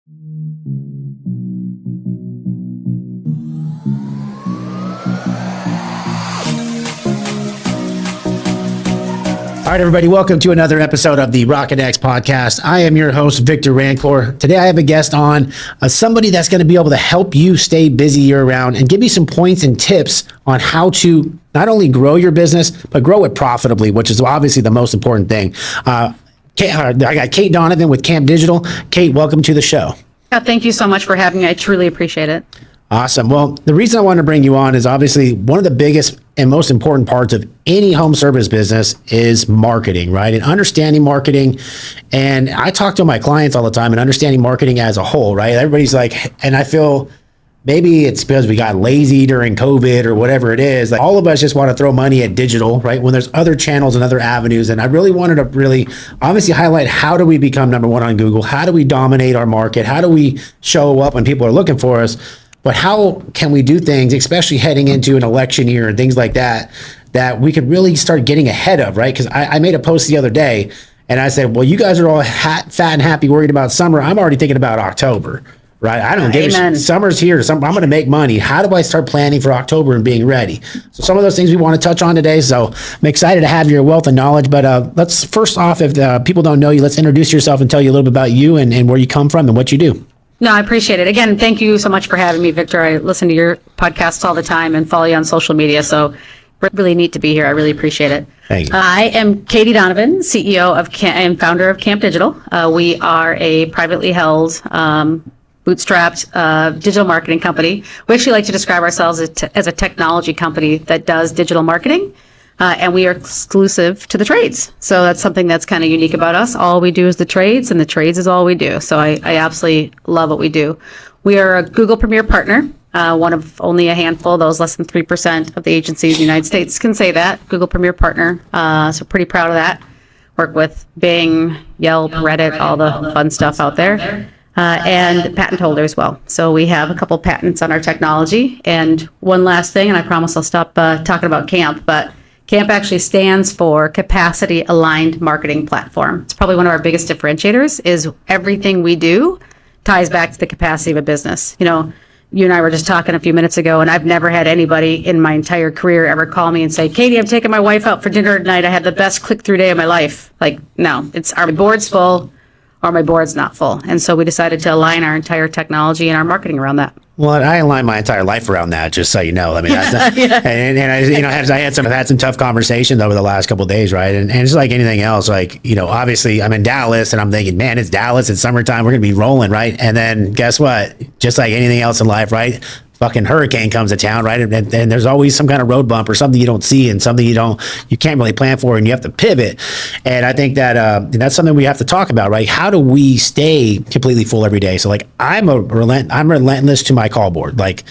All right, everybody, welcome to another episode of the RocketX podcast. I am your host, Victor Rancour. Today, I have a guest on, somebody that's going to be able to help you stay busy year-round and give you some points and tips on how to not only grow your business, but grow it profitably, which is obviously the most important thing. I got Kate Donovan with Camp Digital. Kate, welcome to the show. Yeah, thank you so much for having me. I truly appreciate it. Awesome. Well, the reason I wanted to bring you on is obviously one of the biggest and most important parts of any home service business is marketing, right? And understanding marketing. And I talk to my clients all the time and understanding marketing as a whole, right? Everybody's like, and I feel maybe it's because we got lazy during COVID or whatever it is. Like all of us just want to throw money at digital, right? When there's other channels and other avenues. And I really wanted to obviously highlight, how do we become number one on Google? How do we dominate our market? How do we show up when people are looking for us? But how can we do things, especially heading into an election year and things like that, that we could really start getting ahead of, right? Because I made a post the other day and I said, well, you guys are all fat and happy, worried about summer. I'm already thinking about October, right? I don't give a shit. Summer's here. I'm going to make money. How do I start planning for October and being ready? So some of those things we want to touch on today. So I'm excited to have your wealth of knowledge. But let's first off, if people don't know you, let's introduce yourself and tell you a little bit about you and where you come from and what you do. No, I appreciate it. Again, thank you so much for having me, Victor. I listen to your podcasts all the time and follow you on social media. So really neat to be here. I really appreciate it. Thank you. I am Katie Donovan, CEO and founder of Camp Digital. We are a privately held, bootstrapped digital marketing company. We actually like to describe ourselves as a technology company that does digital marketing. And we are exclusive to the trades. So that's something that's kind of unique about us. All we do is the trades, and the trades is all we do. So I absolutely love what we do. We are a Google Premier partner, one of only a handful. Those less than 3% of the agencies in the United States can say that. Google Premier partner. So pretty proud of that. Work with Bing, Yelp, Reddit, all the fun stuff out there. And patent holder as well. So we have a couple patents on our technology. And one last thing, and I promise I'll stop talking about Camp, but Camp actually stands for Capacity Aligned Marketing Platform. It's probably one of our biggest differentiators is everything we do ties back to the capacity of a business. You know, you and I were just talking a few minutes ago, and I've never had anybody in my entire career ever call me and say, Katie, I'm taking my wife out for dinner tonight. I had the best click-through day of my life. Like, no, it's our board's full or my board's not full. And so we decided to align our entire technology and our marketing around that. Well, I align my entire life around that, just so you know. I mean, that's Yeah. and I, I've had some tough conversations over the last couple of days, right? And it's like anything else, like, obviously I'm in Dallas and I'm thinking, man, it's Dallas, it's summertime, we're going to be rolling, right? And then guess what? Just like anything else in life, right? Fucking hurricane comes to town, right? And there's always some kind of road bump or something you don't see and something you can't really plan for, and you have to pivot. And I think that that's something we have to talk about, right? How do we stay completely full every day? So like I'm relentless to my call board. Like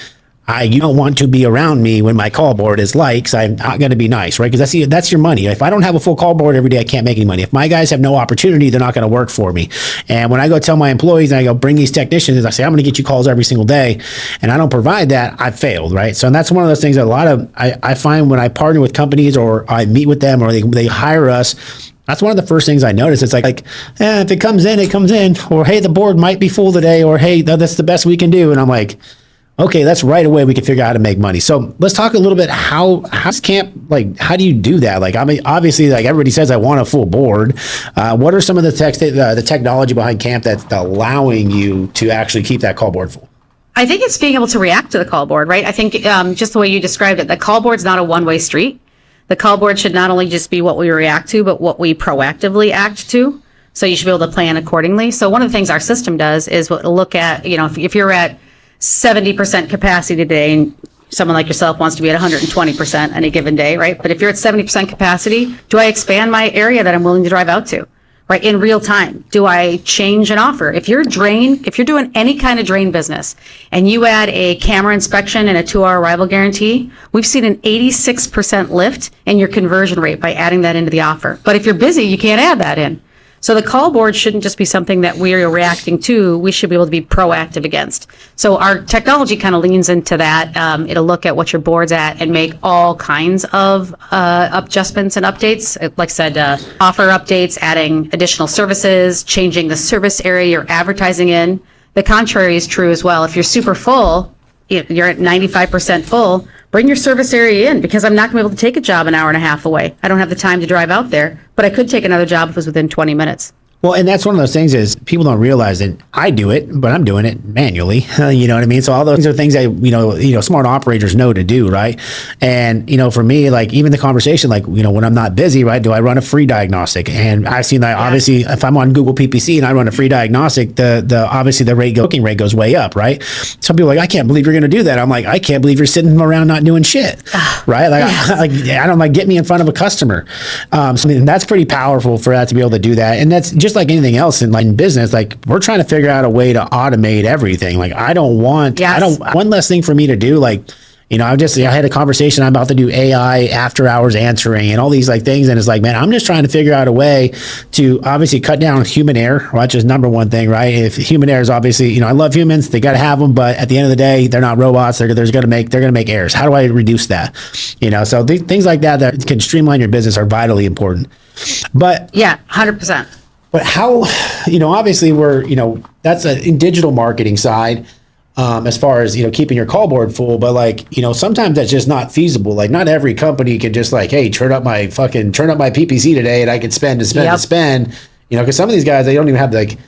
you don't want to be around me when my call board is light, because I'm not going to be nice, right? Because that's your money. If I don't have a full call board every day, I can't make any money. If my guys have no opportunity, they're not going to work for me. And when I go tell my employees and I go bring these technicians, I say, I'm going to get you calls every single day, and I don't provide that, I've failed, right? So, and that's one of those things that I find when I partner with companies or I meet with them or they hire us. That's one of the first things I notice. It's like if it comes in, it comes in. Or, hey, the board might be full today. Or, hey, that's the best we can do. And I'm like, okay, that's right away we can figure out how to make money. So let's talk a little bit how's Camp, like, how do you do that? Like, I mean, obviously, like everybody says, I want a full board. What are some of the technology behind Camp that's allowing you to actually keep that call board full? I think it's being able to react to the call board, right? I think just the way you described it, the call board's not a one-way street. The call board should not only just be what we react to, but what we proactively act to. So you should be able to plan accordingly. So one of the things our system does is we'll look at, if you're at 70% capacity today and someone like yourself wants to be at 120% any given day, right? But if you're at 70% capacity, do I expand my area that I'm willing to drive out to, right? In real time, do I change an offer? If you're doing any kind of drain business and you add a camera inspection and a 2-hour arrival guarantee, we've seen an 86% lift in your conversion rate by adding that into the offer. But if you're busy, you can't add that in. So the call board shouldn't just be something that we're reacting to. We should be able to be proactive against. So our technology kind of leans into that. It'll look at what your board's at and make all kinds of adjustments and updates. Like I said, offer updates, adding additional services, changing the service area you're advertising in. the contrary is true as well. If you're super full, you're at 95% full, bring your service area in, because I'm not going to be able to take a job an hour and a half away. I don't have the time to drive out there, but I could take another job if it was within 20 minutes. Well, and that's one of those things is people don't realize that I do it, but I'm doing it manually. You know what I mean? So all those are things that, smart operators know to do, right? And, for me, like even the conversation, like, when I'm not busy, right, do I run a free diagnostic? And I've seen that obviously if I'm on Google PPC and I run a free diagnostic, obviously the booking rate goes way up, right? Some people are like, I can't believe you're going to do that. I'm like, I can't believe you're sitting around not doing shit, right? Like, I don't like, get me in front of a customer. That's pretty powerful for that to be able to do that. And that's just like anything else in business, like we're trying to figure out a way to automate everything. Like one less thing for me to do. Like, I had a conversation. I'm about to do AI after hours answering and all these like things. And it's like, man, I'm just trying to figure out a way to obviously cut down human error, which is number one thing, right? If human error is obviously, I love humans, they got to have them, but at the end of the day, they're not robots. They're going to make errors. How do I reduce that? So things like that can streamline your business are vitally important. But yeah, 100%. But how, obviously that's in digital marketing side, as far as, keeping your call board full, but like, sometimes that's just not feasible. Like not every company can just like, hey, turn up my PPC today and I can spend, cause some of these guys, they don't even have like,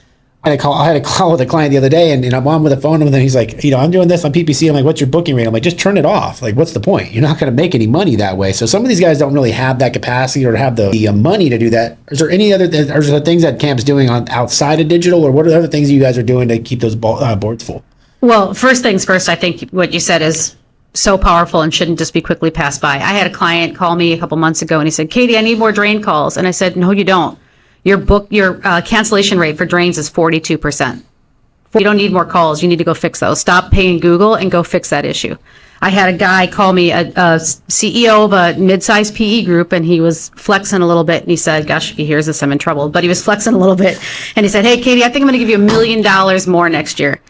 I had a call with a client the other day and I'm on with the phone and he's like, I'm doing this on PPC. I'm like, what's your booking rate? I'm like, just turn it off. Like, what's the point? You're not going to make any money that way. So some of these guys don't really have that capacity or have the money to do that. Is there any other things that Camp's doing outside of digital, or what are the other things you guys are doing to keep those boards full? Well, first things first, I think what you said is so powerful and shouldn't just be quickly passed by. I had a client call me a couple months ago and he said, Katie, I need more drain calls. And I said, no, you don't. Your cancellation rate for drains is 42%. You don't need more calls. You need to go fix those. Stop paying Google and go fix that issue. I had a guy call me, a CEO of a mid-sized PE group, and he was flexing a little bit. And he said, gosh, if he hears this, I'm in trouble. But he was flexing a little bit. And he said, hey, Katie, I think I'm going to give you $1 million more next year.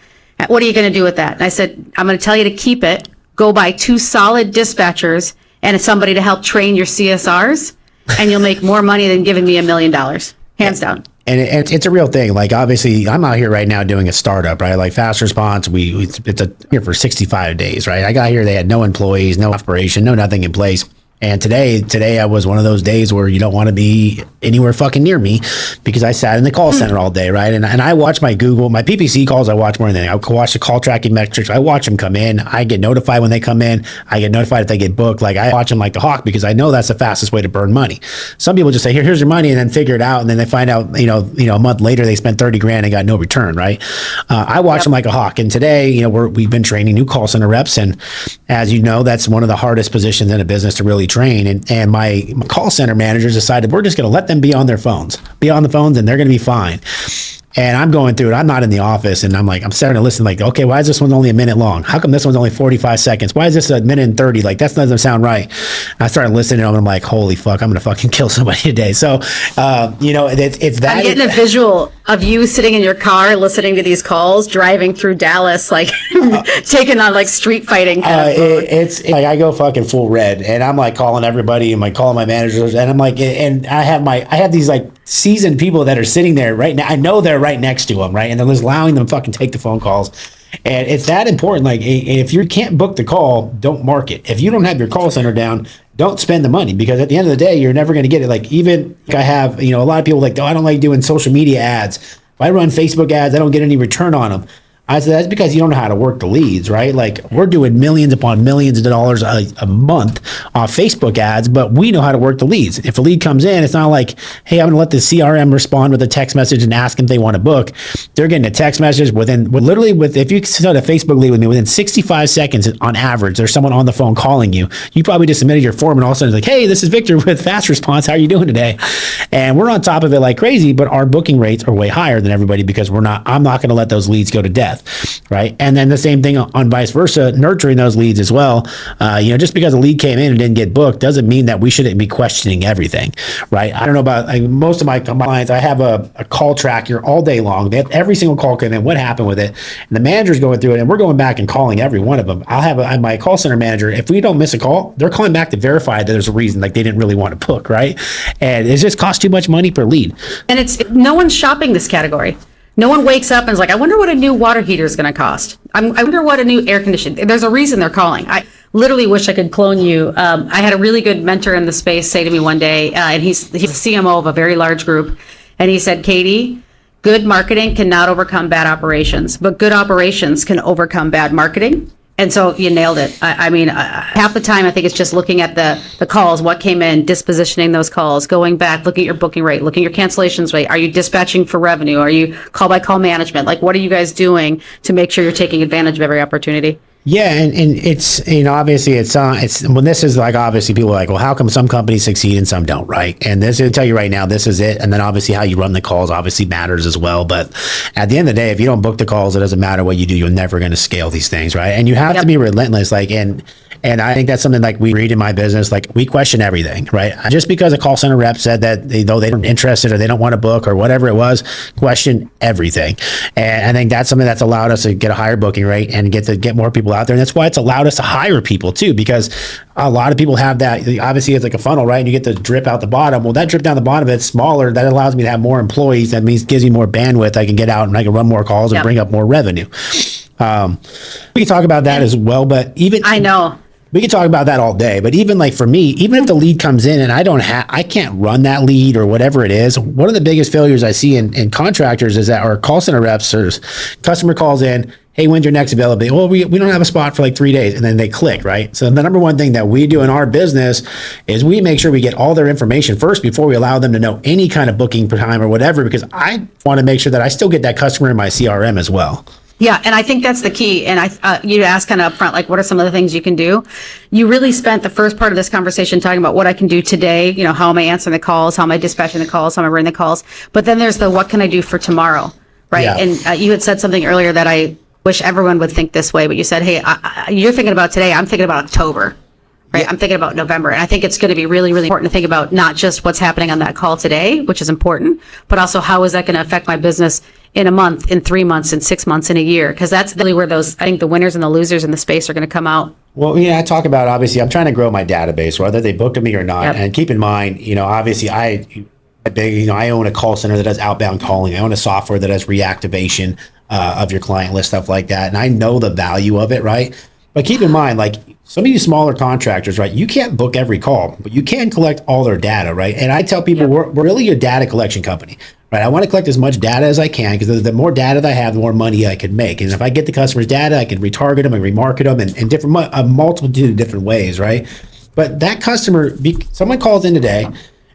What are you going to do with that? And I said, I'm going to tell you to keep it. Go buy 2 solid dispatchers and somebody to help train your CSRs, and you'll make more money than giving me $1 million. Hands down. And it's a real thing. Like, obviously, I'm out here right now doing a startup, right? Like Fast Response, it's here for 65 days, right? I got here, they had no employees, no operation, no nothing in place. And today I was one of those days where you don't want to be anywhere fucking near me because I sat in the call center all day, right? And I watch my PPC calls. I watch more than anything. I watch the call tracking metrics. I watch them come in. I get notified when they come in. I get notified if they get booked. Like I watch them like the hawk because I know that's the fastest way to burn money. Some people just say, here's your money, and then figure it out. And then they find out, a month later they spent 30 grand and got no return, right? I watch them like a hawk. And today, we've been training new call center reps. And as you know, that's one of the hardest positions in a business to really train. And my call center managers decided we're just going to let them be on the phones, and they're going to be fine. And I'm going through it. I'm not in the office, and I'm starting to listen. Like, okay, why is this one only a minute long? How come this one's only 45 seconds? Why is this a minute and 30? Like, that doesn't sound right. And I started listening to them, and I'm like, holy fuck, I'm gonna fucking kill somebody today. So, it's that. I'm getting a visual of you sitting in your car, listening to these calls, driving through Dallas, like taking on like street fighting. It's like I go fucking full red, and I'm like calling everybody, and like calling my managers, and I'm like, and I have these like seasoned people that are sitting there right now. I know they're right next to them, right? And they're just allowing them to fucking take the phone calls. And it's that important. Like, if you can't book the call, don't mark it. If you don't have your call center down, don't spend the money, because at the end of the day, you're never going to get it. Like, even I have, a lot of people like, oh, I don't like doing social media ads. If I run Facebook ads, I don't get any return on them. I said, that's because you don't know how to work the leads, right? Like, we're doing millions upon millions of dollars a month on Facebook ads, but we know how to work the leads. If a lead comes in, it's not like, hey, I'm going to let the CRM respond with a text message and ask them if they want to book. They're getting a text message if you send a Facebook lead with me, within 65 seconds on average, there's someone on the phone calling you. You probably just submitted your form, and all of a sudden it's like, hey, this is Victor with Fast Response. How are you doing today? And we're on top of it like crazy, but our booking rates are way higher than everybody because I'm not going to let those leads go to death. Right. And then the same thing on vice versa, nurturing those leads as well. Just because a lead came in and didn't get booked doesn't mean that we shouldn't be questioning everything. Right. I don't know about most of my clients. I have a call tracker all day long. They have every single call come in. What happened with it? And the manager's going through it, and we're going back and calling every one of them. I'll have my call center manager. If we don't miss a call, they're calling back to verify that there's a reason, like they didn't really want to book. Right. And it just costs too much money per lead. And no one's shopping this category. No one wakes up and is like, I wonder what a new water heater is going to cost. I wonder what a new air conditioner. There's a reason they're calling. I literally wish I could clone you. I had a really good mentor in the space say to me one day, and he's the CMO of a very large group, and he said, Katie, good marketing cannot overcome bad operations, but good operations can overcome bad marketing. And so you nailed it. I mean, half the time I think it's just looking at the calls, what came in, dispositioning those calls, going back, looking at your booking rate, looking at your cancellations rate. Are you dispatching for revenue? Are you call by call management? Like, what are you guys doing to make sure you're taking advantage of every opportunity? Yeah, and it's, obviously it's when this is like, obviously people are like, well, how come some companies succeed and some don't, right? And this will tell you right now, this is it. And then obviously how you run the calls obviously matters as well. But at the end of the day, if you don't book the calls, it doesn't matter what you do. You're never going to scale these things, right? And you have to be relentless. Like, and I think that's something like we read in my business, like we question everything, right? Just because a call center rep said that they weren't interested or they don't want to book or whatever it was, question everything. And I think that's something that's allowed us to get a higher booking rate and get more people out there. And that's why it's allowed us to hire people too, because a lot of people have that. Obviously it's like a funnel, right? And you get the drip out the bottom. Well, that drip down the bottom, it's smaller. That allows me to have more employees. That means gives me more bandwidth. I can get out and I can run more calls and bring up more revenue. We can talk about that as well, but even I know. We could talk about that all day, but even like for me, even if the lead comes in and I can't run that lead or whatever it is, one of the biggest failures I see in contractors is that our call center reps or customer calls in, hey, when's your next availability? Well, we don't have a spot for like 3 days, and then they click, right? So the number one thing that we do in our business is we make sure we get all their information first before we allow them to know any kind of booking time or whatever, because I want to make sure that I still get that customer in my CRM as well. Yeah, and I think that's the key. And you asked kind of upfront, like, what are some of the things you can do? You really spent the first part of this conversation talking about what I can do today. How am I answering the calls? How am I dispatching the calls? How am I running the calls? But then there's the what can I do for tomorrow, right? Yeah. And you had said something earlier that I wish everyone would think this way, but you said, hey, you're thinking about today. I'm thinking about October. Right. Yeah. I'm thinking about November. And I think it's going to be really, really important to think about not just what's happening on that call today, which is important, but also how is that going to affect my business in a month, in 3 months, in 6 months, in a year? Because that's really where I think the winners and the losers in the space are going to come out. Well, I talk about, obviously, I'm trying to grow my database, whether they booked me or not. Yep. And keep in mind, obviously I own a call center that does outbound calling. I own a software that does reactivation of your client list, stuff like that. And I know the value of it, right? But keep in mind, like some of you smaller contractors, right? You can't book every call, but you can collect all their data, right? And I tell people we're really a data collection company, right? I want to collect as much data as I can because the more data that I have, the more money I can make. And if I get the customer's data, I can retarget them and remarket them in different a multitude of different ways, right? But that customer, someone calls in today.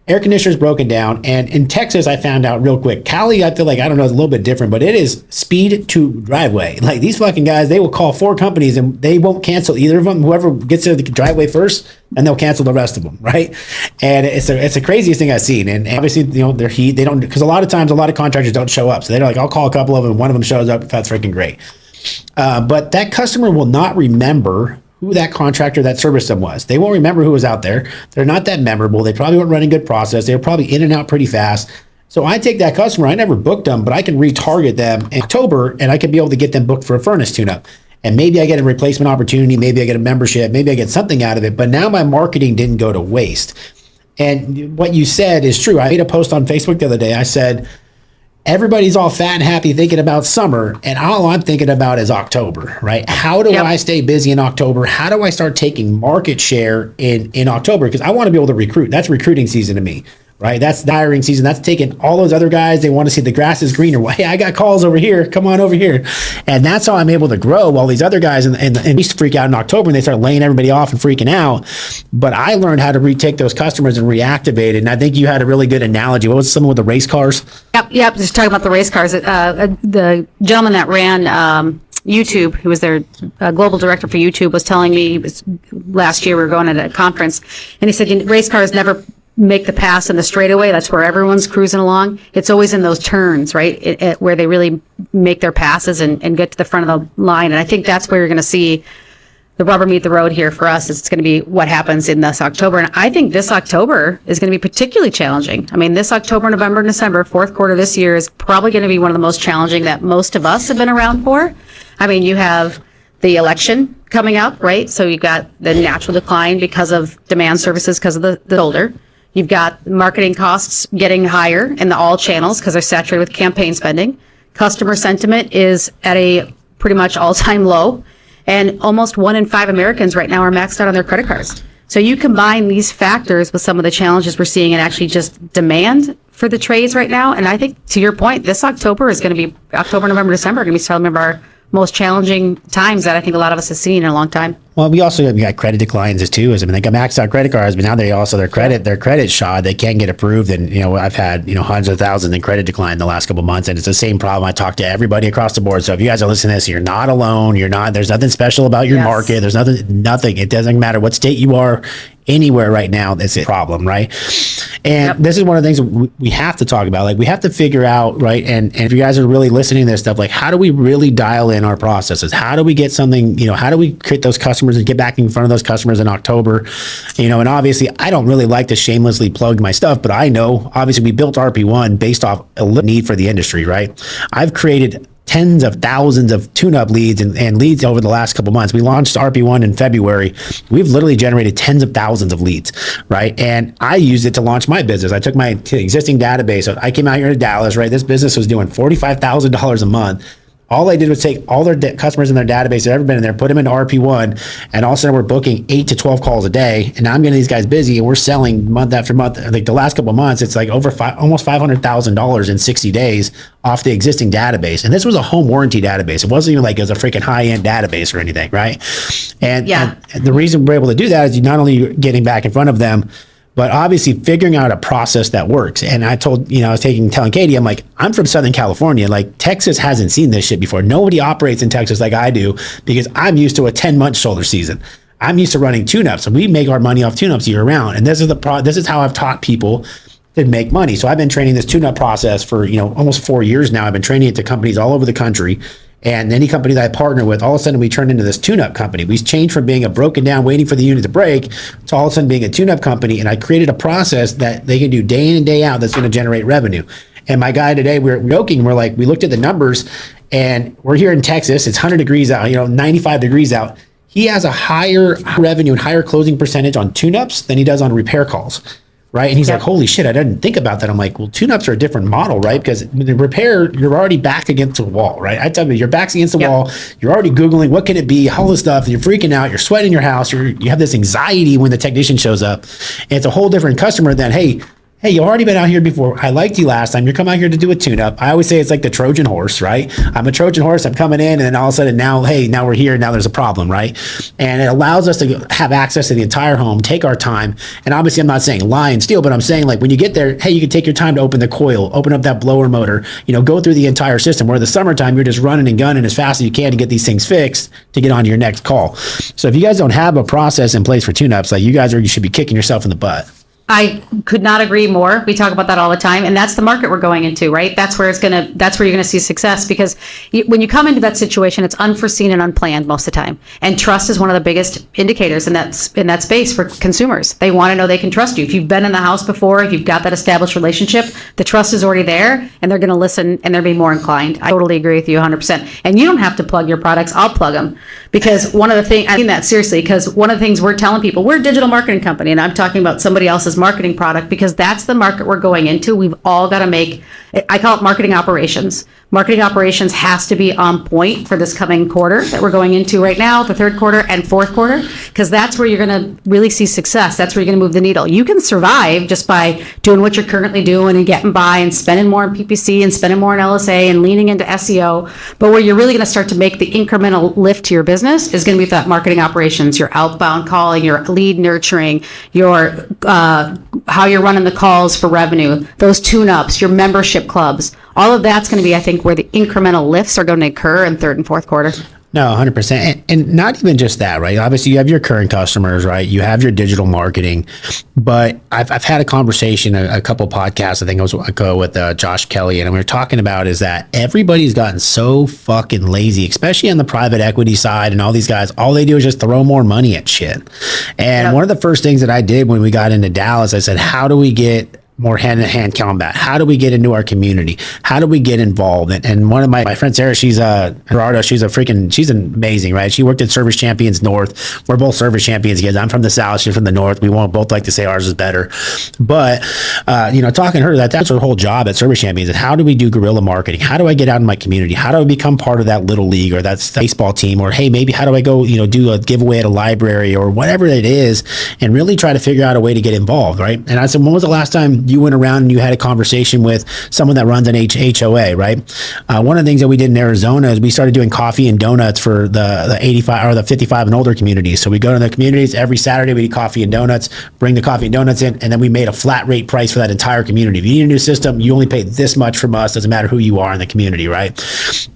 Air conditioner's broken down. And in Texas, I found out real quick. Cali, I feel like, I don't know, it's a little bit different, but it is speed to driveway. Like these fucking guys, they will call 4 companies and they won't cancel either of them. Whoever gets to the driveway first, and they'll cancel the rest of them, right? And it's the craziest thing I've seen. And obviously, they don't, because a lot of times, a lot of contractors don't show up. So they're like, I'll call a couple of them, and one of them shows up. That's freaking great. But that customer will not remember who that contractor that serviced them was. They won't remember who was out there. They're not that memorable. They probably weren't running good process. They were probably in and out pretty fast. So I take that customer, I never booked them, but I can retarget them in October and I can be able to get them booked for a furnace tune-up. And maybe I get a replacement opportunity, maybe I get a membership, maybe I get something out of it, but now my marketing didn't go to waste. And what you said is true. I made a post on Facebook the other day. I said, everybody's all fat and happy thinking about summer, and all I'm thinking about is October, right? How do I stay busy in October? How do I start taking market share in October? Because I want to be able to recruit. That's recruiting season to me, right? That's the hiring season. That's taking all those other guys. They want to see the grass is greener. Well, hey, I got calls over here. Come on over here. And that's how I'm able to grow while these other guys and we freak out in October and they start laying everybody off and freaking out. But I learned how to retake those customers and reactivate it. And I think you had a really good analogy. What was something with the race cars? Yep. Just talking about the race cars. The gentleman that ran YouTube, who was their global director for YouTube, was telling me last year we were going at a conference, and he said race cars never make the pass in the straightaway. That's where everyone's cruising along. It's always in those turns, right? Where they really make their passes and get to the front of the line. And I think that's where you're going to see the rubber meet the road here for us. It's going to be what happens in this October. And I think this October is going to be particularly challenging. I mean, this October, November, and December, fourth quarter this year is probably going to be one of the most challenging that most of us have been around for. I mean, you have the election coming up, right? So you've got the natural decline because of demand services, because of the shoulder. You've got marketing costs getting higher in all channels because they're saturated with campaign spending. Customer sentiment is at a pretty much all-time low, and almost 1 in 5 Americans right now are maxed out on their credit cards. So you combine these factors with some of the challenges we're seeing and actually just demand for the trades right now. And I think, to your point, this October is going to be, October, November, December, are going to be some of our most challenging times that I think a lot of us have seen in a long time. Well, we got credit declines too. I mean, they got maxed out credit cards, but now they also their credit shot. They can't get approved, and I've had hundreds of thousands in credit decline in the last couple of months, and it's the same problem. I talk to everybody across the board. So if you guys are listening to this, you're not alone. You're not. There's nothing special about your market. There's nothing. It doesn't matter what state you are. Anywhere right now, that's a problem, right? And this is one of the things we have to talk about. Like, we have to figure out, right? And if you guys are really listening to this stuff, like, how do we really dial in our processes? How do we get something, how do we create those customers and get back in front of those customers in October? And obviously, I don't really like to shamelessly plug my stuff, but I know, obviously, we built RP1 based off a need for the industry, right? I've created tens of thousands of tune-up leads and leads over the last couple months. We launched RP1 in February. We've literally generated tens of thousands of leads, right? And I used it to launch my business. I took my existing database. So I came out here to Dallas, right? This business was doing $45,000 a month. All I did was take all their customers in their database that have ever been in there, put them into RP1, and all of a sudden we're booking 8 to 12 calls a day. And now I'm getting these guys busy, and we're selling month after month. Like the last couple of months, it's like almost $500,000 in 60 days off the existing database. And this was a home warranty database. It wasn't even like it was a freaking high-end database or anything, right? And the reason we're able to do that is not only getting back in front of them, but obviously figuring out a process that works. And I told, I was telling Katie, I'm like, I'm from Southern California. Like, Texas hasn't seen this shit before. Nobody operates in Texas like I do, because I'm used to a 10-month shoulder season. I'm used to running tune-ups, and we make our money off tune-ups year round. And this is how I've taught people to make money. So I've been training this tune-up process for, almost 4 years now. I've been training it to companies all over the country. And any company that I partner with, all of a sudden we turn into this tune-up company. We changed from being a broken down, waiting for the unit to break, to all of a sudden being a tune-up company. And I created a process that they can do day in and day out that's going to generate revenue. And my guy today, we're joking, we're like, we looked at the numbers, and we're here in Texas. It's 100 degrees out, 95 degrees out. He has a higher revenue and higher closing percentage on tune-ups than he does on repair calls. Right. And he's like, holy shit, I didn't think about that. I'm like, well, tune-ups are a different model, right? Because the repair, you're already back against the wall, right? I tell you, your back's against the wall. You're already Googling, what can it be? All this stuff. You're freaking out. You're sweating your house. You have this anxiety when the technician shows up. And it's a whole different customer than, hey, you've already been out here before. I liked you last time. You're coming out here to do a tune-up. I always say it's like the Trojan horse, right? I'm a Trojan horse. I'm coming in, and then all of a sudden now we're here. Now there's a problem, right? And it allows us to have access to the entire home, take our time. And obviously, I'm not saying lie and steal, but I'm saying, like, when you get there, hey, you can take your time to open the coil, open up that blower motor, go through the entire system. Where the summertime, you're just running and gunning as fast as you can to get these things fixed to get on to your next call. So if you guys don't have a process in place for tune-ups, like, you should be kicking yourself in the butt. I could not agree more. We talk about that all the time, and that's the market we're going into, right? That's where you're going to see success, because when you come into that situation, it's unforeseen and unplanned most of the time. And trust is one of the biggest indicators in that space for consumers. They want to know they can trust you. If you've been in the house before, if you've got that established relationship, the trust is already there, and they're going to listen and they'll be more inclined. I totally agree with you 100%. And you don't have to plug your products. I'll plug them, because one of the things, I mean that seriously, because one of the things we're telling people, we're a digital marketing company, and I'm talking about somebody else's marketing product, because that's the market we're going into. We've all got to make, I call it marketing operations. Marketing operations has to be on point for this coming quarter that we're going into right now, the third quarter and fourth quarter, because that's where you're going to really see success. That's where you're going to move the needle. You can survive just by doing what you're currently doing and getting by and spending more in PPC and spending more in LSA and leaning into SEO. But where you're really going to start to make the incremental lift to your business is going to be that marketing operations, your outbound calling, your lead nurturing, your how you're running the calls for revenue, those tune-ups, your membership clubs. All of that's going to be, I think, where the incremental lifts are going to occur in third and fourth quarter. No, 100%. And not even just that, right? Obviously, you have your current customers, right? You have your digital marketing. But I've had a conversation, a couple podcasts, I think it was ago, with Josh Kelly, and we were talking about is that everybody's gotten so fucking lazy, especially on the private equity side, and all these guys, all they do is just throw more money at shit. And one of the first things that I did when we got into Dallas, I said, how do we get more hand-to-hand combat? How do we get into our community? How do we get involved? And one of my friends, Sarah, she's she's amazing, right? She worked at Service Champions North. We're both Service Champions kids. I'm from the South, she's from the North. We won't both like to say ours is better. But, talking to her, that's her whole job at Service Champions. And how do we do guerrilla marketing? How do I get out in my community? How do I become part of that little league or that baseball team? Or, hey, maybe how do I go, do a giveaway at a library or whatever it is, and really try to figure out a way to get involved, right? And I said, when was the last time you went around and you had a conversation with someone that runs an HOA, right? One of the things that we did in Arizona is we started doing coffee and donuts for the 85 or the 55 and older communities. So we go to the communities every Saturday, we eat coffee and donuts, bring the coffee and donuts in, and then we made a flat rate price for that entire community. If you need a new system, you only pay this much from us, doesn't matter who you are in the community, right?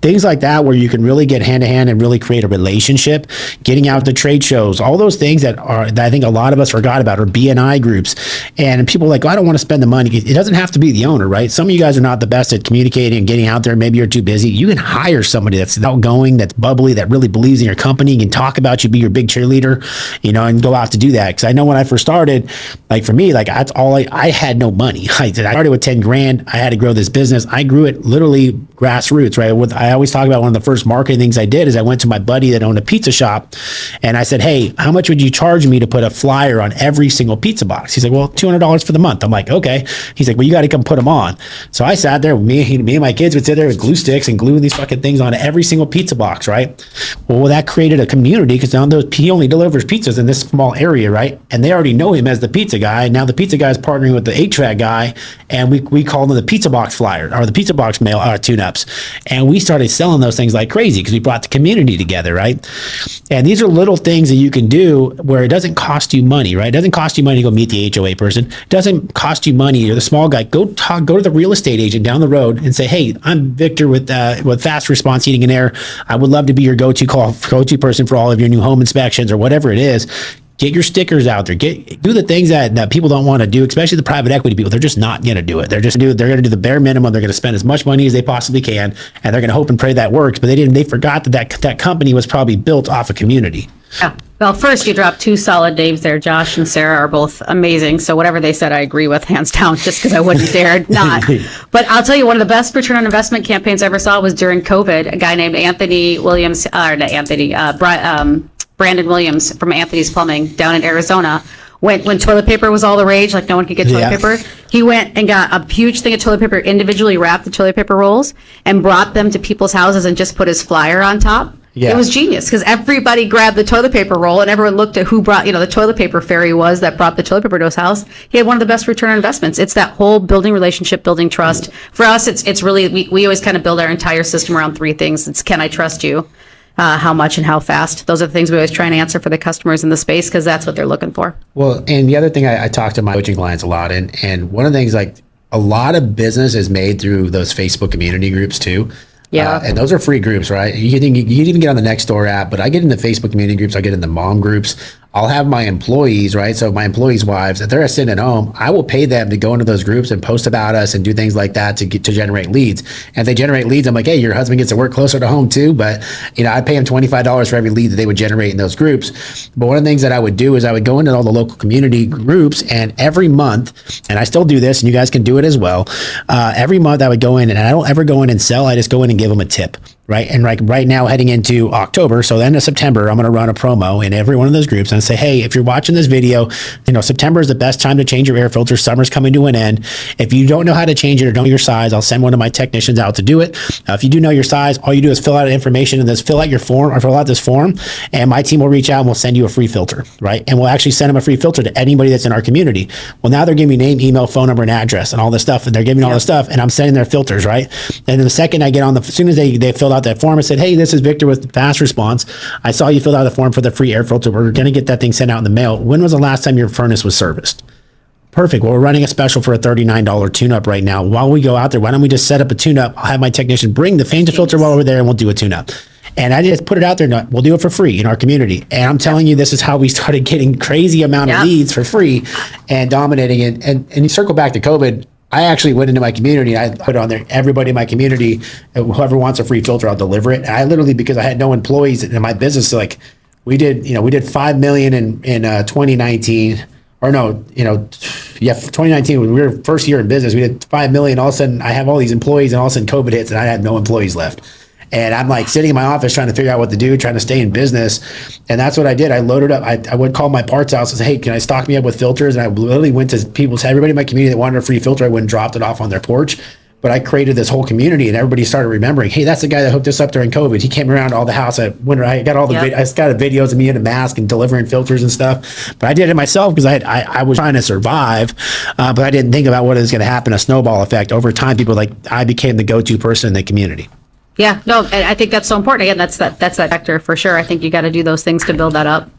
Things like that where you can really get hand to hand and really create a relationship, getting out to trade shows, all those things that I think a lot of us forgot about, or BNI groups. And people are like, I don't want to spend the money. It doesn't have to be the owner, right? Some of you guys are not the best at communicating and getting out there. Maybe you're too busy. You can hire somebody that's outgoing, that's bubbly, that really believes in your company, can talk about you, be your big cheerleader, and go out to do that. Because I know when I first started, like for me, like that's all I had no money. I started with 10 grand. I had to grow this business. I grew it literally grassroots, right? I always talk about one of the first marketing things I did is I went to my buddy that owned a pizza shop and I said, hey, how much would you charge me to put a flyer on every single pizza box? He's like, well, $200 for the month. I'm like, okay. He's like, well, you got to come put them on. So I sat there, me and my kids would sit there with glue sticks and gluing these fucking things on every single pizza box, right? Well, that created a community because now he only delivers pizzas in this small area, right? And they already know him as the pizza guy. Now the pizza guy is partnering with the HVAC guy, and we call them the pizza box flyer or the pizza box mail tune-ups. And we started selling those things like crazy because we brought the community together, right? And these are little things that you can do where it doesn't cost you money, right? It doesn't cost you money to go meet the HOA person. It doesn't cost you money. You're the small guy. Go to the real estate agent down the road and say, hey, I'm Victor with Fast Response Heating and Air. I would love to be your go-to person for all of your new home inspections or whatever it is. Get your stickers out there. Do the things that people don't want to do, especially the private equity people. They're just not going to do it. They're going to do the bare minimum. They're going to spend as much money as they possibly can, and they're going to hope and pray that works. But they forgot that company was probably built off a community. Yeah. Well, first you dropped two solid names there. Josh and Sarah are both amazing. So whatever they said, I agree with hands down, just because I wouldn't dare not. But I'll tell you, one of the best return on investment campaigns I ever saw was during COVID. A guy named Anthony Williams, Brandon Williams from Anthony's Plumbing down in Arizona. When toilet paper was all the rage, like no one could get toilet paper, he went and got a huge thing of toilet paper, individually wrapped the toilet paper rolls, and brought them to people's houses and just put his flyer on top. Yeah. It was genius because everybody grabbed the toilet paper roll and everyone looked at who brought, the toilet paper fairy was that brought the toilet paper to his house. He had one of the best return on investments. It's that whole building relationship, building trust. For us, it's really, we always kind of build our entire system around three things. It's can I trust you? How much and how fast. Those are the things we always try and answer for the customers in the space because that's what they're looking for. Well, and the other thing I talk to my coaching clients a lot, and one of the things, like a lot of business is made through those Facebook community groups too. Yeah. And those are free groups, right? You can even get on the Nextdoor app, but I get in the Facebook community groups. I get in the mom groups. I'll have my employees, right? So my employees' wives, if they're sitting at home, I will pay them to go into those groups and post about us and do things like that to generate leads. And if they generate leads, I'm like, hey, your husband gets to work closer to home too. But I pay him $25 for every lead that they would generate in those groups. But one of the things that I would do is I would go into all the local community groups, and every month, and I still do this, and you guys can do it as well. Every month I would go in, and I don't ever go in and sell. I just go in and give them a tip. Right. And right now heading into October, so the end of September, I'm going to run a promo in every one of those groups and say, hey, if you're watching this video, September is the best time to change your air filter. Summer's coming to an end. If you don't know how to change it or don't know your size, I'll send one of my technicians out to do it. If you do know your size, all you do is fill out information and fill out this form, and my team will reach out and we'll send you a free filter. Right. And we'll actually send them a free filter to anybody that's in our community. Well, now they're giving me name, email, phone number, and address and all this stuff. And they're giving me all this stuff, and I'm sending their filters. Right. And then the second I get on as soon as they filled out that form, I said, hey, this is Victor with Fast Response. I saw you filled out the form for the free air filter. We're going to get that thing sent out in the mail. When was the last time your furnace was serviced? Perfect. Well, we're running a special for a $39 tune-up right now. While we go out there, why don't we just set up a tune-up? I'll have my technician bring the Fange filter while we're there, and we'll do a tune-up. And I just put it out there. We'll do it for free in our community. And I'm telling you, this is how we started getting crazy amount of leads for free and dominating it. And you circle back to COVID, I actually went into my community and I put on there, everybody in my community, whoever wants a free filter, I'll deliver it. And I literally, because I had no employees in my business, like we did 5 million in 2019, or no, 2019, when we were first year in business, we did 5 million. All of a sudden, I have all these employees, and all of a sudden, COVID hits, and I had no employees left. And I'm like sitting in my office trying to figure out what to do, trying to stay in business. And that's what I did. I loaded up. I would call my parts house and say, hey, can I stock me up with filters? And I literally went to everybody in my community that wanted a free filter. I went and dropped it off on their porch. But I created this whole community, and everybody started remembering, hey, that's the guy that hooked us up during COVID. He came around all the house. I got all the I got the videos of me in a mask and delivering filters and stuff. But I did it myself because I was trying to survive, but I didn't think about what is going to happen, a snowball effect. Over time, people I became the go-to person in the community. Yeah, no, and I think that's so important. Again, that's that factor for sure. I think you got to do those things to build that up.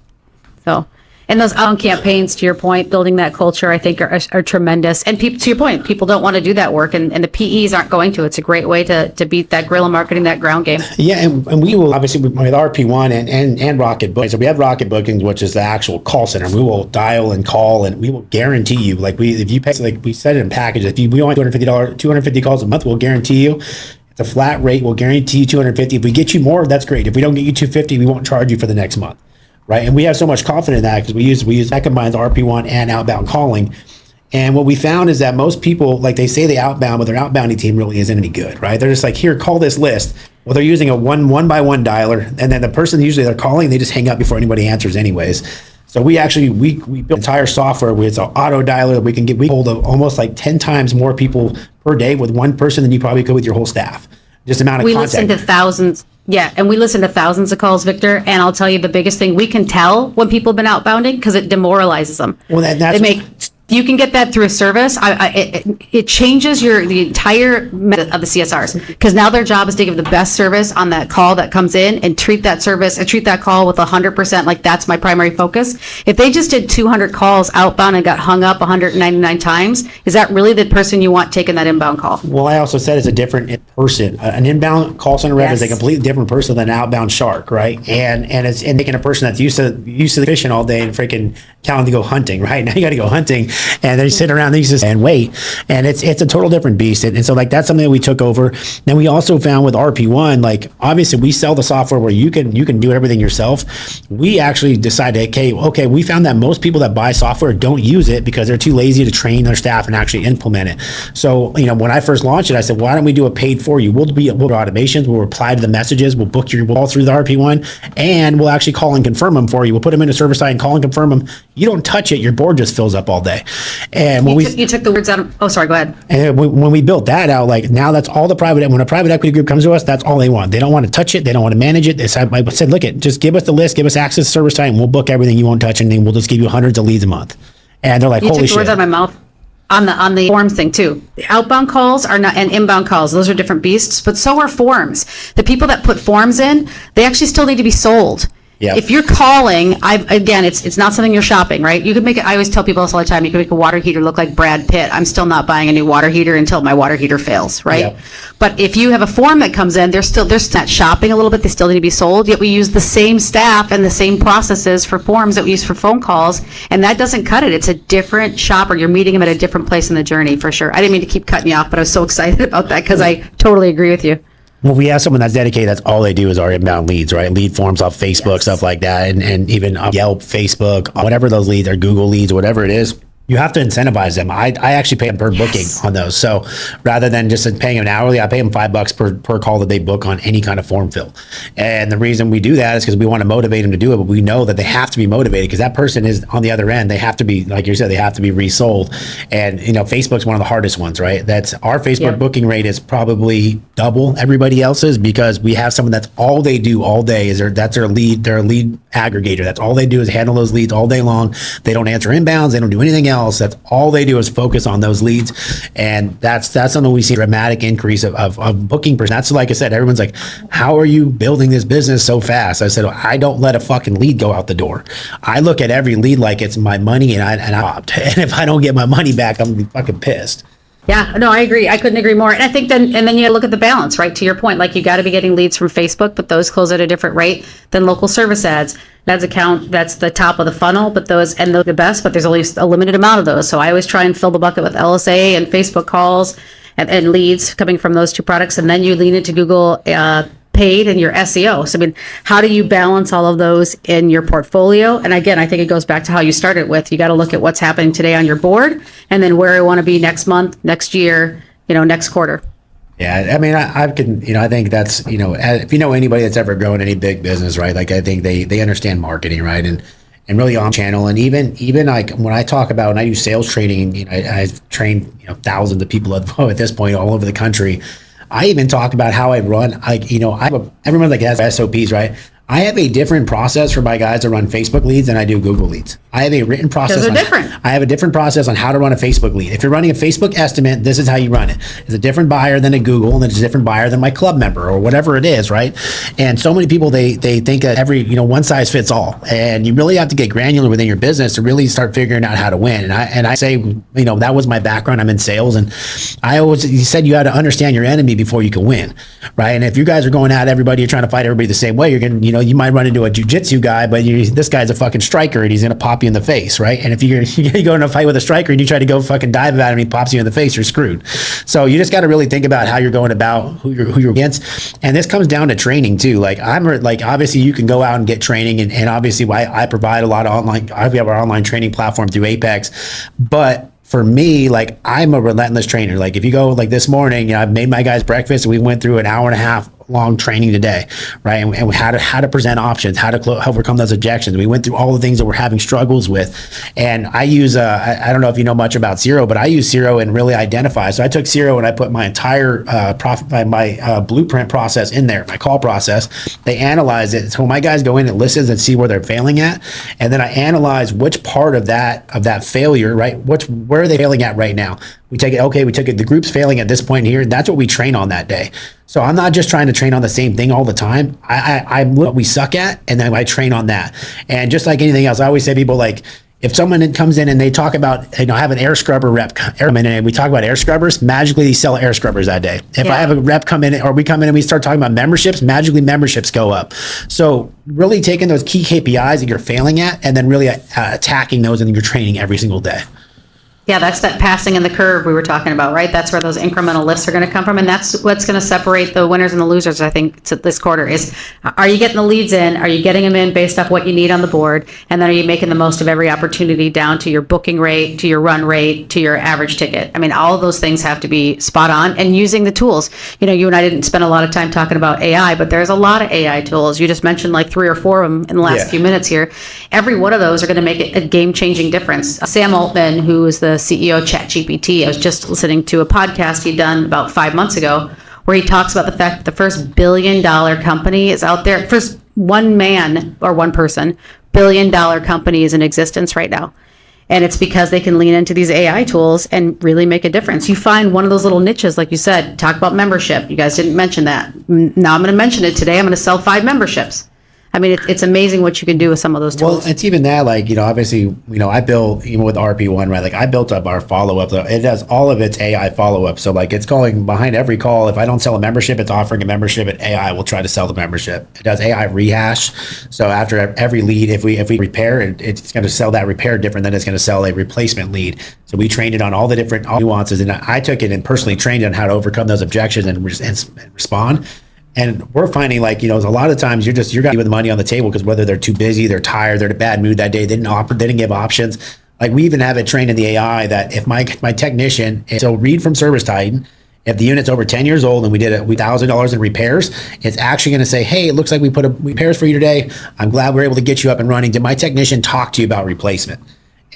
So, and those outbound campaigns, to your point, building that culture, I think are tremendous. And people, to your point, people don't want to do that work, and the PEs aren't going to. It's a great way to beat that guerrilla marketing, that ground game. Yeah, and we will obviously with RP1 and Rocket. So we have Rocket Bookings, which is the actual call center. We will dial and call, and we will guarantee you, if you pay, we set it in packages. If we want $250 calls a month, we'll guarantee you. The flat rate will guarantee you 250. If we get you more, that's great. If we don't get you 250, we won't charge you for the next month, right? And we have so much confidence in that because we use that combines RP1 and outbound calling. And what we found is that most people, they say the outbound, but their outbounding team really isn't any good, right? They're just like, here, call this list. Well, they're using a one by one dialer, and then the person usually they're calling, they just hang up before anybody answers anyways. So we built entire software with an auto dialer. We hold of almost 10 times more people per day with one person than you probably could with your whole staff. Just amount of contact. We listen to thousands. Yeah, and we listen to thousands of calls, Victor. And I'll tell you the biggest thing, we can tell when people have been outbounding because it demoralizes them. Well, you can get that through a service. It changes the entire method of the CSRs because now their job is to give the best service on that call that comes in and treat that call with 100%. Like that's my primary focus. If they just did 200 calls outbound and got hung up 199 times, is that really the person you want taking that inbound call? Well, I also said it's a different person. An inbound call center rep is a completely different person than an outbound shark, right? And it's taking a person that's used to fishing all day and freaking telling them to go hunting, right? Now you got to go hunting. And they sit around and wait, and it's a total different beast. And so that's something that we took over. Then we also found with RP1, obviously we sell the software where you can do everything yourself. We actually decided, okay, we found that most people that buy software don't use it because they're too lazy to train their staff and actually implement it. So when I first launched it, I said, why don't we do a paid for you? We'll do automations. We'll reply to the messages. We'll book your call through the RP1, and we'll actually call and confirm them for you. We'll put them in a server side and call and confirm them. You don't touch it. Your board just fills up all day. And when you took the words out of, oh, sorry, go ahead. And when we built that out, now that's all when a private equity group comes to us, that's all they want. They don't want to touch it. They don't want to manage it. I said, look, just give us the list, give us access to server side, and we'll book everything. You won't touch anything. We'll just give you hundreds of leads a month. And they're like, holy shit. You took the words out of my mouth. On the forms thing too. The outbound calls are not, and inbound calls, those are different beasts, but so are forms. The people that put forms in, they actually still need to be sold. Yep. If you're calling, it's not something you're shopping, right? You could make it. I always tell people this all the time. You can make a water heater look like Brad Pitt. I'm still not buying a new water heater until my water heater fails, right? Yep. But if you have a form that comes in, they're not shopping a little bit. They still need to be sold. Yet we use the same staff and the same processes for forms that we use for phone calls, and that doesn't cut it. It's a different shopper. You're meeting them at a different place in the journey for sure. I didn't mean to keep cutting you off, but I was so excited about that because I totally agree with you. Well, we have someone that's dedicated. That's all they do is our inbound leads, right? Lead forms off Facebook, stuff like that, and even Yelp, Facebook, whatever those leads are, Google leads, whatever it is. You have to incentivize them. I actually pay them per booking on those. So rather than just paying them hourly, I pay them $5 per call that they book on any kind of form fill. And the reason we do that is because we want to motivate them to do it, but we know that they have to be motivated because that person is on the other end. They have to be, like you said, they have to be resold. And Facebook's one of the hardest ones, right? That's our Facebook booking rate is probably double everybody else's because we have someone that's all they do all day is that's their lead aggregator. That's all they do is handle those leads all day long. They don't answer inbounds. They don't do anything else. That's all they do is focus on those leads. And that's something we see a dramatic increase of booking percent. That's like I said, everyone's like, how are you building this business so fast? I said, I don't let a fucking lead go out the door. I look at every lead like it's my money and I opt. And if I don't get my money back, I'm gonna be fucking pissed. Yeah, no, I agree. I couldn't agree more. And I think then you look at the balance, right? To your point, you got to be getting leads from Facebook, but those close at a different rate than local service ads. That's that's the top of the funnel, but those are the best, but there's only a limited amount of those. So I always try and fill the bucket with LSA and Facebook calls and leads coming from those two products. And then you lean into Google paid and your SEO. So, I mean, how do you balance all of those in your portfolio? And again, I think it goes back to how you started with, you got to look at what's happening today on your board and then where I want to be next month, next year, next quarter. Yeah, I mean, I can, I think that's, if you know anybody that's ever grown any big business, right? Like, I think they understand marketing, right? And really on channel. And even like when I talk about, and I do sales training, I've trained, thousands of people at this point all over the country. I even talk about how I run, everyone like has SOPs, right? I have a different process for my guys to run Facebook leads than I do Google leads. I have a written process. Those are different. I have a different process on how to run a Facebook lead. If you're running a Facebook estimate, this is how you run it. It's a different buyer than a Google, and it's a different buyer than my club member or whatever it is, right? And so many people, they think that every, one size fits all. And you really have to get granular within your business to really start figuring out how to win. And I say, that was my background. I'm in sales. And you said you had to understand your enemy before you can win, right? And if you guys are going at everybody, you're trying to fight everybody the same way, you're going to, you might run into a jiu-jitsu guy, but this guy's a fucking striker and he's going to pop you in the face, right? And if you go in a fight with a striker and you try to go fucking dive at him, he pops you in the face, you're screwed. So you just got to really think about how you're going about who you're against. And this comes down to training too. Like obviously you can go out and get training and obviously I provide a lot of we have our online training platform through Apex, but for me, like I'm a relentless trainer. Like if you go like this morning, I've made my guys breakfast and we went through an hour and a half long training today, right? And how to present options, how to overcome those objections. We went through all the things that we're having struggles with. And I use, I don't know if you know much about Zero, but I use Zero and really identify. So I took Zero and I put my entire my blueprint process in there, my call process. They analyze it. So my guys go in and listens and see where they're failing at. And then I analyze which part of that failure, right? Where are they failing at right now? We took it, the group's failing at this point here. That's what we train on that day. So I'm not just trying to train on the same thing all the time. I look what we suck at, and then I train on that. And just like anything else, I always say people like, if someone comes in and they talk about, have an air scrubber rep, and we talk about air scrubbers, magically they sell air scrubbers that day. If I have a rep come in, or we come in and we start talking about memberships, magically memberships go up. So really taking those key KPIs that you're failing at, and then really attacking those in your training every single day. Yeah, that's that passing in the curve we were talking about, right? That's where those incremental lifts are going to come from. And that's what's going to separate the winners and the losers, I think, to this quarter is, are you getting the leads in? Are you getting them in based off what you need on the board? And then are you making the most of every opportunity down to your booking rate, to your run rate, to your average ticket? I mean, all of those things have to be spot on, and using the tools. You and I didn't spend a lot of time talking about AI, but there's a lot of AI tools. You just mentioned like 3 or 4 of them in the last few minutes here. Every one of those are going to make a game-changing difference. Sam Altman, who is the CEO of ChatGPT, I was just listening to a podcast he'd done about 5 months ago where he talks about the fact that the first $1 billion company is out there. First one man or one person $1 billion company is in existence right now. And it's because they can lean into these AI tools and really make a difference. You find one of those little niches, like you said, talk about membership. You guys didn't mention that. Now I'm going to mention it today. I'm going to sell 5 memberships. I mean, it's amazing what you can do with some of those tools. Well, it's even that, like, obviously, I built, even with RP1, right? Like, I built up our follow-up. It does all of its AI follow-up. So, like, it's calling behind every call. If I don't sell a membership, it's offering a membership, and AI will try to sell the membership. It does AI rehash. So, after every lead, if we repair it, it's going to sell that repair different than it's going to sell a replacement lead. So, we trained it on all the different nuances, and I took it and personally trained it on how to overcome those objections and respond. And we're finding, like, a lot of times you're got with money on the table because whether they're too busy, they're tired, they're in a bad mood that day, they didn't give options. Like, we even have it trained in the AI that if my technician, so read from Service Titan, if the unit's over 10 years old and we did $1,000 in repairs, it's actually going to say, hey, it looks like we put repairs for you today. I'm glad we're able to get you up and running. Did my technician talk to you about replacement?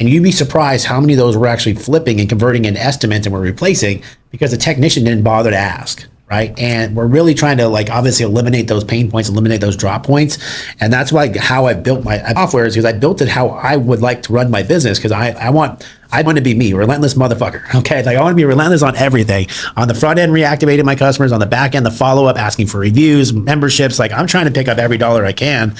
And you'd be surprised how many of those we're actually flipping and converting into estimates and we're replacing because the technician didn't bother to ask. Right. And we're really trying to, like, obviously eliminate those pain points, eliminate those drop points. And that's why how I built my software is because I built it how I would like to run my business because I want to be me, relentless motherfucker. Okay. Like, I want to be relentless on everything. On the front end, reactivating my customers. On the back end, the follow up, asking for reviews, memberships. Like, I'm trying to pick up every dollar I can.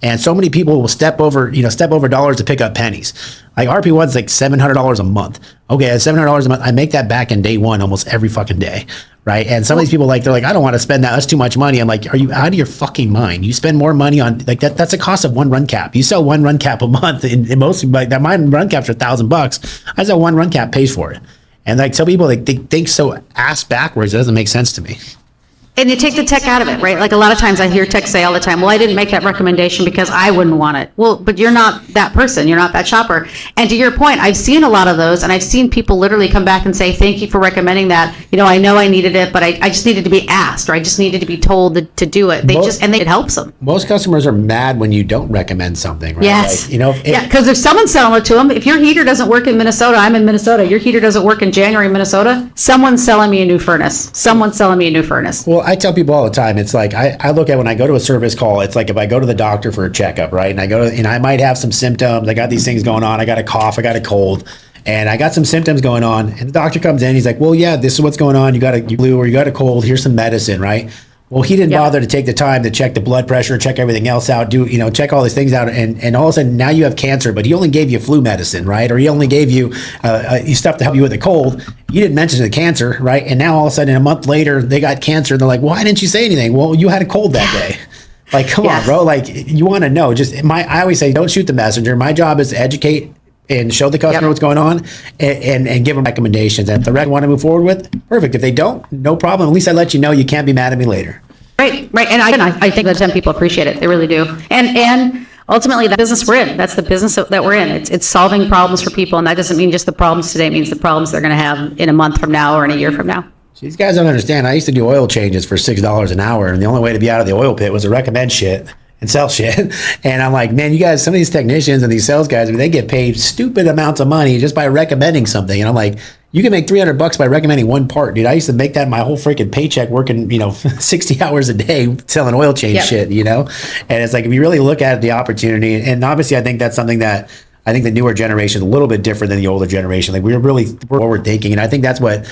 And so many people will step over dollars to pick up pennies. Like, RP1's like $700 a month. Okay, at $700 a month, I make that back in day one almost every fucking day. Right. And some of these people, like, they're like, I don't want to spend that. That's too much money. I'm like, are you out of your fucking mind? You spend more money on, like, that's the cost of one run cap. You sell one run cap a month, and most, like, that, my run caps are $1,000. I sell one run cap pays for it. And, like, some people, like, they think so ass backwards. It doesn't make sense to me. And you take the tech out of it, right? Like a lot of times I hear tech say all the time, well, I didn't make that recommendation because I wouldn't want it. Well, but you're not that person. You're not that shopper. And to your point, I've seen a lot of those, and I've seen people literally come back and say, thank you for recommending that. I know I needed it, but I just needed to be asked, or I just needed to be told to do it. It helps them. Most customers are mad when you don't recommend something, right? Yes. Like, because if someone's selling it to them, if your heater doesn't work in Minnesota, I'm in Minnesota, your heater doesn't work in January in Minnesota, someone's selling me a new furnace. Well, I tell people all the time, it's like, I look at when I go to a service call, it's like if I go to the doctor for a checkup, right? And I might have some symptoms. I got these things going on. I got a cough, I got a cold, and I got some symptoms going on. And the doctor comes in, he's like, well, yeah, this is what's going on. You got a flu or you got a cold. Here's some medicine, right? Well, he didn't bother to take the time to check the blood pressure, check everything else out, check all these things out. And all of a sudden now you have cancer, but he only gave you flu medicine, right? Or he only gave you stuff to help you with the cold. You didn't mention the cancer, right? And now all of a sudden a month later, they got cancer. And they're like, why didn't you say anything? Well, you had a cold that day. Like, come on, bro. Like, you want to know. I always say, don't shoot the messenger. My job is to educate and show the customer what's going on and give them recommendations. And if the rec want to move forward with, perfect. If they don't, no problem. At least I let you know you can't be mad at me later. Right. And I think that 10 people appreciate it. They really do. And ultimately, the business we're in, that's the business that we're in. It's solving problems for people. And that doesn't mean just the problems today. It means the problems they're going to have in a month from now or in a year from now. These guys don't understand. I used to do oil changes for $6 an hour. And the only way to be out of the oil pit was to recommend shit and sell shit. And I'm like, man, you guys, some of these technicians and these sales guys, they get paid stupid amounts of money just by recommending something. And I'm like, you can make $300 by recommending one part, dude. I used to make that my whole freaking paycheck working, 60 hours a day selling oil change shit, And it's like, if you really look at the opportunity, and obviously I think that's something that I think the newer generation is a little bit different than the older generation. Like we're really forward thinking. And I think that's what,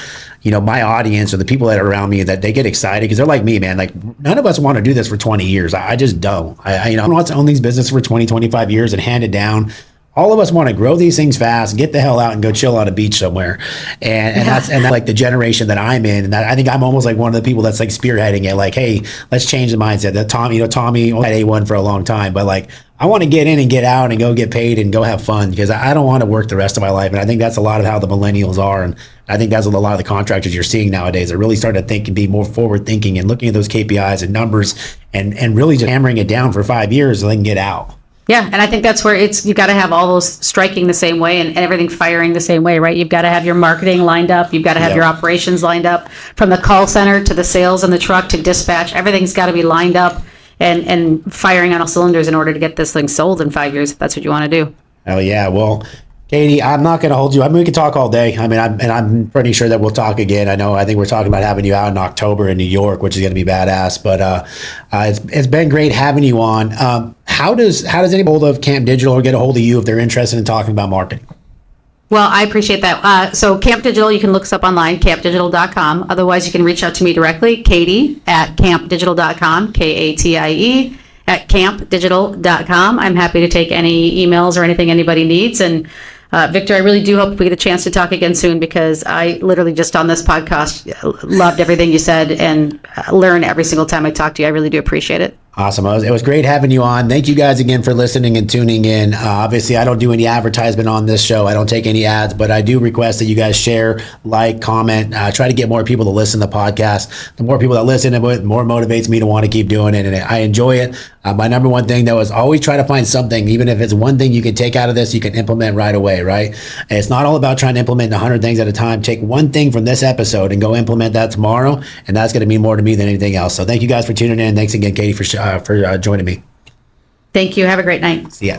my audience or the people that are around me, that they get excited because they're like me, man. Like none of us want to do this for 20 years. I just don't. I want to own these businesses for 20, 25 years and hand it down. All of us want to grow these things fast, get the hell out and go chill on a beach somewhere. And that's like the generation that I'm in. And I think I'm almost like one of the people that's like spearheading it. Like, hey, let's change the mindset. That Tommy had A1 for a long time, but like, I want to get in and get out and go get paid and go have fun because I don't want to work the rest of my life. And I think that's a lot of how the millennials are. And I think that's what a lot of the contractors you're seeing nowadays are really starting to think and be more forward thinking and looking at those KPIs and numbers and really just hammering it down for 5 years so they can get out. Yeah, and I think that's where you got to have all those striking the same way and everything firing the same way, right? You've got to have your marketing lined up. You've got to have your operations lined up, from the call center to the sales in the truck to dispatch. Everything's got to be lined up and firing on all cylinders in order to get this thing sold in 5 years, if that's what you want to do. Oh, yeah. Well, Katie, I'm not going to hold you. I mean, we can talk all day. I mean, I'm pretty sure that we'll talk again. I think we're talking about having you out in October in New York, which is going to be badass. But it's been great having you on. How does anybody get hold of Camp Digital or get a hold of you if they're interested in talking about marketing? Well, I appreciate that. So Camp Digital, you can look us up online, campdigital.com. Otherwise, you can reach out to me directly, Katie at campdigital.com, Katie at campdigital.com. I'm happy to take any emails or anything anybody needs. And Victor, I really do hope we get a chance to talk again soon, because I literally just on this podcast loved everything you said and learn every single time I talk to you. I really do appreciate it. Awesome. It was great having you on. Thank you guys again for listening and tuning in. Obviously, I don't do any advertisement on this show. I don't take any ads, but I do request that you guys share, like, comment, try to get more people to listen to the podcast. The more people that listen to it, the more motivates me to want to keep doing it. And I enjoy it. My number one thing, though, is always try to find something, even if it's one thing you can take out of this, you can implement right away, right? And it's not all about trying to implement 100 things at a time. Take one thing from this episode and go implement that tomorrow. And that's going to mean more to me than anything else. So thank you guys for tuning in. Thanks again, Katie, for joining me. Thank you. Have a great night. See ya.